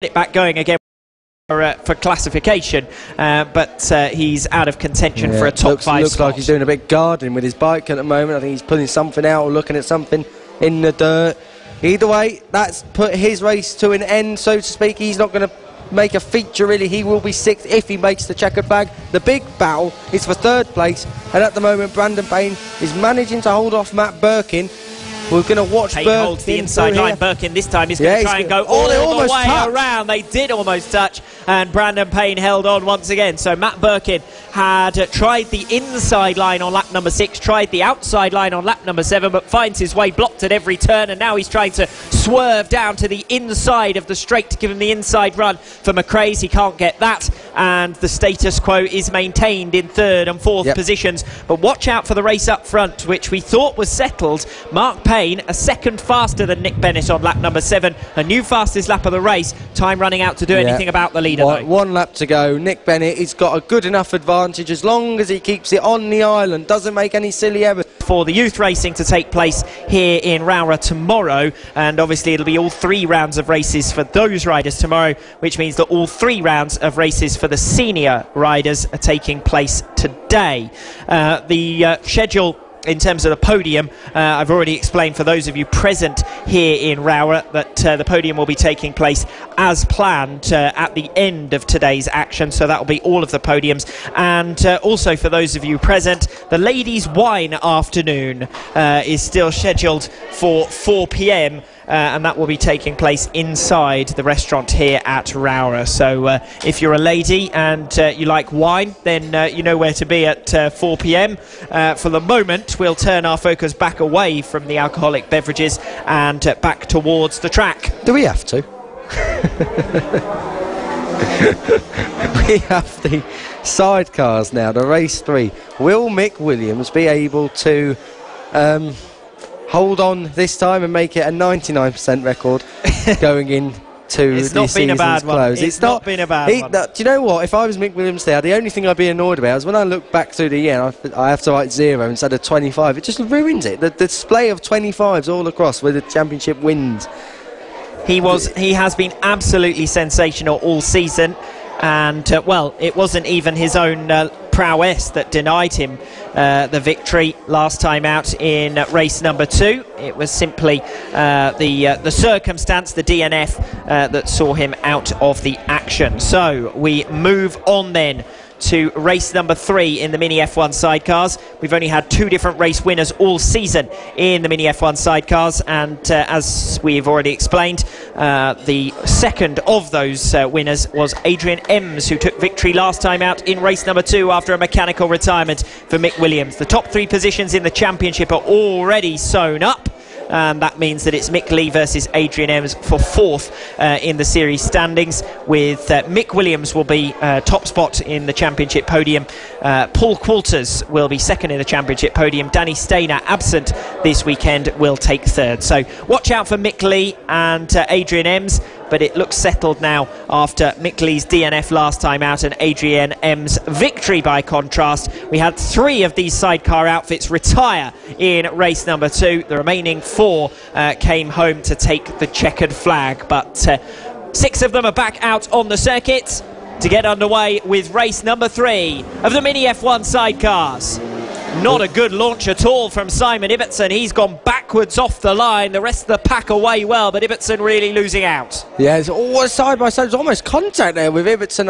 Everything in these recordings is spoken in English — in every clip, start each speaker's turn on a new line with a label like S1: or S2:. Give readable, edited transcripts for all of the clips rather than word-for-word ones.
S1: it back going again for classification, but he's out of contention for a top 5
S2: looks
S1: spot.
S2: like he's doing a bit of gardening with his bike at the moment. I think he's pulling something out or looking at something in the dirt. Either way, that's put his race to an end, so to speak. He's not going to make a feature, really. He will be 6th if he makes the checkered flag. The big battle is for 3rd place, and at the moment Brandon Payne is managing to hold off Matt Birkin. We're going to watch Birkin
S1: holds the inside line. Birkin this time is going to try and go all the way around. They did almost touch, and Brandon Payne held on once again. So Matt Birkin had tried the inside line on lap number 6, tried the outside line on lap number 7, but finds his way blocked at every turn, and now he's trying to swerve down to the inside of the straight to give him the inside run for McRae's. He can't get that, and the status quo is maintained in 3rd and 4th positions. But watch out for the race up front, which we thought was settled. Mark Payne, a second faster than Nick Bennett on lap number 7, a new fastest lap of the race. Time running out to do anything about the leader, though.
S2: 1 lap to go. Nick Bennett, he's got a good enough advantage as long as he keeps it on the island, doesn't make any silly errors.
S1: For the youth racing to take place here in Rowrah tomorrow, and obviously it'll be all 3 rounds of races for those riders tomorrow, which means that all 3 rounds of races for the senior riders are taking place today. The schedule in terms of the podium, I've already explained for those of you present here in Rowrah that the podium will be taking place as planned at the end of today's action, so that will be all of the podiums. And also for those of you present, the ladies' wine afternoon is still scheduled for 4 p.m. And that will be taking place inside the restaurant here at Rowrah. So if you're a lady and you like wine, then you know where to be at 4 p.m. For the moment, we'll turn our focus back away from the alcoholic beverages and back towards the track.
S2: Do we have to? We have the sidecars now, the race 3. Will Mick Williams be able to hold on this time and make it a 99% record going into
S1: it's
S2: the
S1: not been a bad
S2: close?
S1: One. It's not been a bad one.
S2: Do you know what? If I was Mick Williams there, the only thing I'd be annoyed about is when I look back through the year, I have to write 0 instead of 25. It just ruins it. The display of 25s all across with the championship wins.
S1: He has been absolutely sensational all season, and well, it wasn't even his own prowess that denied him the victory last time out in race number 2. It was simply the circumstance, the DNF, that saw him out of the action. So we move on then to race number 3 in the Mini F1 sidecars. We've only had 2 different race winners all season in the Mini F1 sidecars, and as we've already explained, the second of those winners was Adrian Ems, who took victory last time out in race number 2 after a mechanical retirement for Mick Williams. The top 3 positions in the championship are already sewn up. That means that it's Mick Lee versus Adrian Ems for 4th in the series standings, with Mick Williams will be top spot in the championship podium. Paul Qualters will be 2nd in the championship podium. Danny Stainer, absent this weekend, will take 3rd. So watch out for Mick Lee and Adrian Ems, but it looks settled now after Mick Lee's DNF last time out and Adrian Ems' victory by contrast. We had 3 of these sidecar outfits retire in race number 2. The remaining 4 came home to take the checkered flag, but 6 of them are back out on the circuit to get underway with race number 3 of the Mini F1 sidecars. Not a good launch at all from Simon Ibbotson. He's gone backwards off the line. The rest of the pack away well, but Ibbotson really losing out. Yeah,
S2: it's always side by side. There's almost contact there with Ibbotson.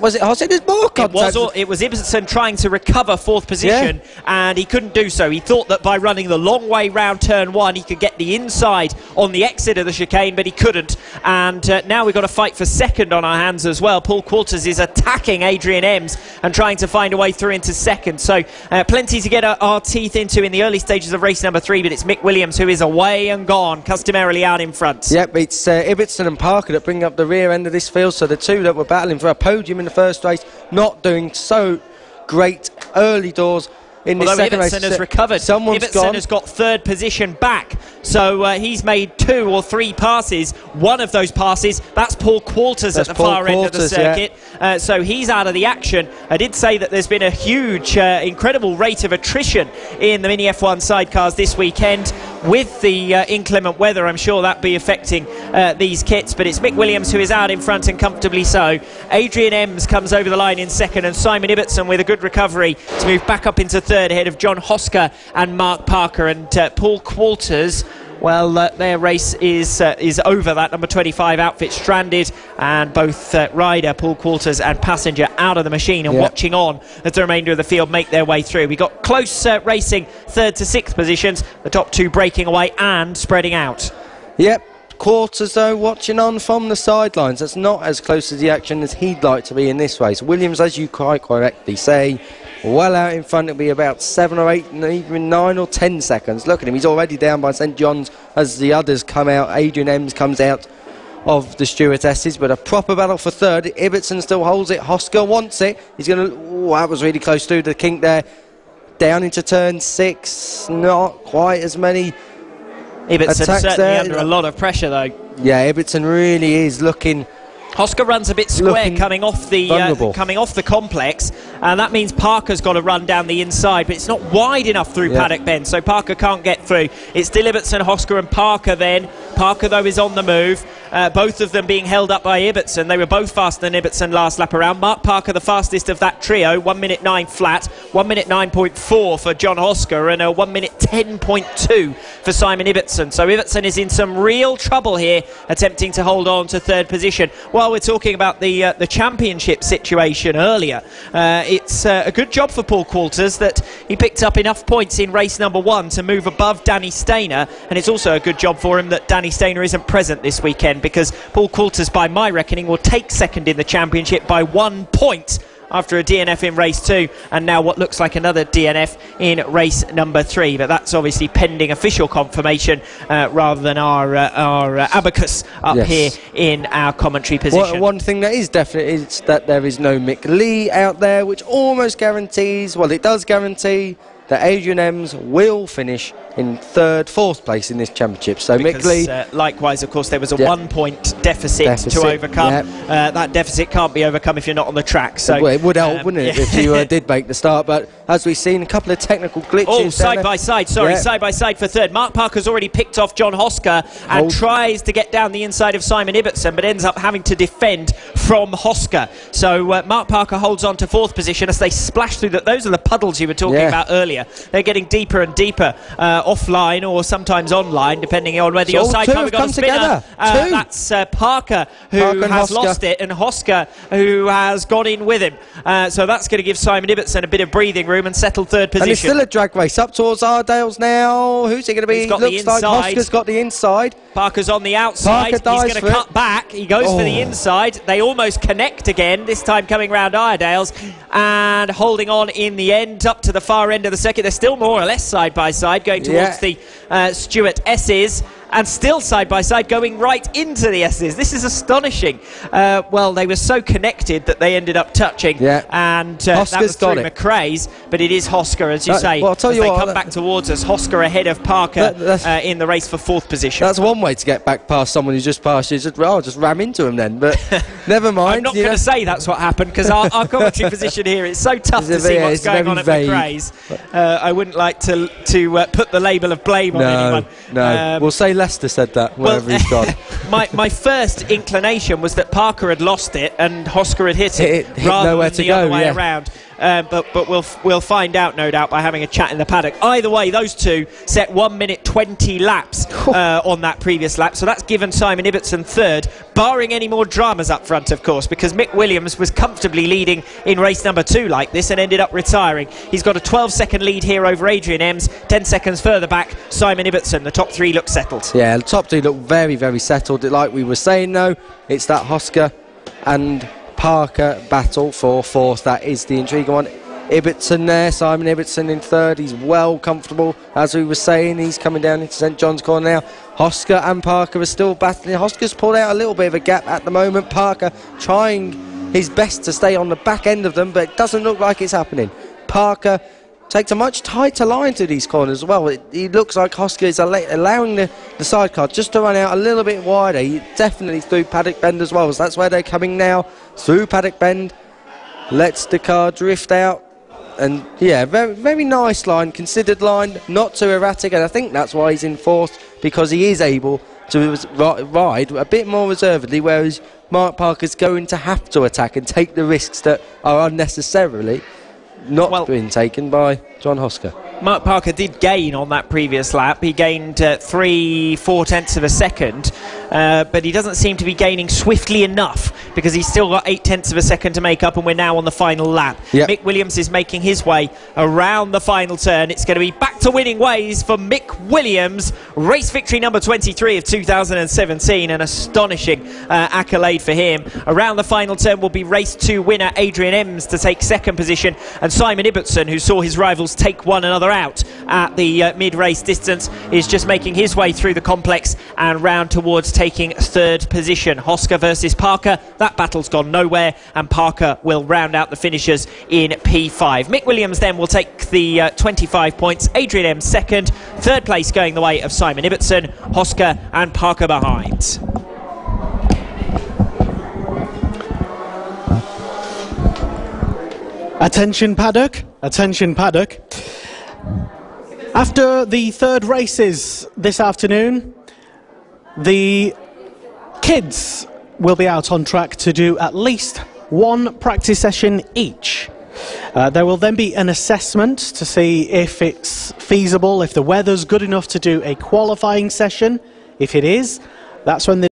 S2: Was it Jose? There's more contact.
S1: It was Ibbotson trying to recover 4th position, and he couldn't do so. He thought that by running the long way round turn 1, he could get the inside on the exit of the chicane, but he couldn't. And now we've got a fight for 2nd on our hands as well. Paul Qualters is attacking Adrian Ems and trying to find a way through into 2nd. So plenty to get our teeth into in the early stages of race number 3, but it's Mick Williams who is away and gone, customarily out in front.
S2: Yep, it's Ibbotson and Parker that bring up the rear end of this field, so the 2 that were battling for a podium in the first race, not doing so great early doors in this second race.
S1: Ibbotson has recovered. Ibbotson has got 3rd position back, so he's made 2 or 3 passes. One of those passes, that's Paul Qualters at the far end of the circuit. So he's out of the action. I did say that there's been a huge, incredible rate of attrition in the Mini F1 sidecars this weekend. with the inclement weather, I'm sure that'll be affecting these kits, but it's Mick Williams who is out in front and comfortably so. Adrian Ems comes over the line in second, and Simon Ibbotson with a good recovery to move back up into third ahead of John Hosker and Mark Parker. And Paul Qualters, well, their race is over. That number 25 outfit stranded, and both rider Paul Qualters and passenger out of the machine and watching on as the remainder of the field make their way through. We got close racing, third to sixth positions, the top two breaking away and spreading out.
S2: Yep. Qualters though watching on from the sidelines. That's not as close to the action as he'd like to be in this race. Williams, as you quite correctly say, well out in front. It'll be about 7 or 8 and even 9 or 10 seconds. Look at him, he's already down by St John's as the others come out. Adrian Ems comes out of the stewardesses, but a proper battle for third. Ibbotson still holds it. Hosker wants it. He's going to... Oh, that was really close through the kink there. Down into turn 6. Not quite as many
S1: Ibbotson certainly
S2: there.
S1: Under a lot of pressure though.
S2: Yeah, Ibbotson really is looking...
S1: Hosker runs a bit square coming off the complex, and that means Parker's got to run down the inside, but it's not wide enough through Paddock Bend, so Parker can't get through. It's still Ibbotson, Hosker and Parker then. Parker though is on the move, both of them being held up by Ibbotson. They were both faster than Ibbotson last lap around. Mark Parker the fastest of that trio, 1 minute 9 flat, 1 minute 9.4 for John Hosker, and a 1 minute 10.2 for Simon Ibbotson. So Ibbotson is in some real trouble here, attempting to hold on to third position. While we're talking about the championship situation earlier, it's a good job for Paul Qualters that he picked up enough points in race number 1 to move above Danny Stainer, and it's also a good job for him that Danny Stainer isn't present this weekend, because Paul Qualters, by my reckoning, will take second in the championship by 1 point after a DNF in race 2, and now what looks like another DNF in race number 3, but that's obviously pending official confirmation rather than our abacus up here in our commentary position.
S2: Well, one thing that is definite is that there is no Mick Lee out there, which almost guarantees, well, it does guarantee that Adrian Ems will finish in third, 4th place in this championship. So
S1: because,
S2: Mick Lee...
S1: likewise, of course, there was a 1 point deficit to overcome. That deficit can't be overcome if you're not on the track. So
S2: well, it would help, wouldn't it, if you did make the start. But as we've seen, a couple of technical glitches.
S1: Oh, side by side for third. Mark Parker's already picked off John Hosker and tries to get down the inside of Simon Ibbotson, but ends up having to defend from Hosker. So Mark Parker holds on to 4th position as they splash through those are the puddles you were talking about earlier. They're getting deeper and deeper offline or sometimes online, depending on whether your side car got a spinner. That's Parker who has lost it, and Hosker who has gone in with him. So that's going to give Simon Ibbotson a bit of breathing room and settle third position.
S2: And it's still a drag race up towards Ardales now. Who's it going to be? Looks like Hosker's got the inside.
S1: Parker's on the outside. He's going to cut back. He goes for the inside. They almost connect again, this time coming round Iredales and holding on in the end up to the far end of the circuit. They're still more or less side by side going towards the Stewart S's, and still side by side going right into the S's. This is astonishing. Well, they were so connected that they ended up touching, and that was through McRae's, but it is Hosker, as you say,
S2: well, I'll tell you
S1: as they come back towards us. Hosker ahead of Parker in the race for 4th position.
S2: That's one way to get back past someone who's just passed you. Just ram into him then, but never mind.
S1: I'm not going to say that's what happened, because our commentary position here, it's so tough to see what's going on at McRae's. I wouldn't like to put the label of blame on anyone.
S2: No, we'll say Leicester said that wherever he's gone.
S1: my first inclination was that Parker had lost it and Hosker had hit it rather than the other way around. But we'll find out, no doubt, by having a chat in the paddock. Either way, those two set 1 minute 20 laps on that previous lap, so that's given Simon Ibbotson third, barring any more dramas up front, of course, because Mick Williams was comfortably leading in race number 2 like this and ended up retiring. He's got a 12-second lead here over Adrian Ems. 10 seconds further back, Simon Ibbotson. The top 3 look settled. Yeah,
S2: the top 3 look very, very settled. Like we were saying, though, it's that Hosker and Parker battle for 4th. That is the intriguing one. Ibbotson there, Simon Ibbotson in 3rd. He's well comfortable, as we were saying. He's coming down into St John's corner now. Hosker and Parker are still battling. Hosker's pulled out a little bit of a gap at the moment. Parker trying his best to stay on the back end of them, but it doesn't look like it's happening. Parker takes a much tighter line to these corners as well. It looks like Hosker is allowing the sidecar just to run out a little bit wider. Definitely through Paddock Bend as well, so that's where they're coming now, through Paddock Bend. Lets the car drift out. And yeah, very, very nice line, considered line, not too erratic, and I think that's why he's in fourth, because he is able to ride a bit more reservedly, whereas Mark Parker's going to have to attack and take the risks that are unnecessarily not being taken by John Hosker.
S1: Mark Parker did gain on that previous lap. He gained 3/4 tenths of a second, but he doesn't seem to be gaining swiftly enough, because he's still got 8 tenths of a second to make up, and we're now on the final lap.
S2: Yep.
S1: Mick Williams is making his way around the final turn. It's going to be back to winning ways for Mick Williams. Race victory number 23 of 2017, an astonishing accolade for him. Around the final turn will be race 2 winner Adrian Ems to take second position, and Simon Ibbotson, who saw his rivals take one another out at the mid-race distance, is just making his way through the complex and round towards taking third position. Hosker versus Parker, that battle's gone nowhere, and Parker will round out the finishers in P5. Mick Williams then will take the 25 points, Adrian M second, third place going the way of Simon Ibbotson, Hosker and Parker behind.
S3: Attention paddock, attention paddock. After the third races this afternoon, the kids will be out on track to do at least one practice session each. There will then be an assessment to see if it's feasible, if the weather's good enough to do a qualifying session. If it is, that's when the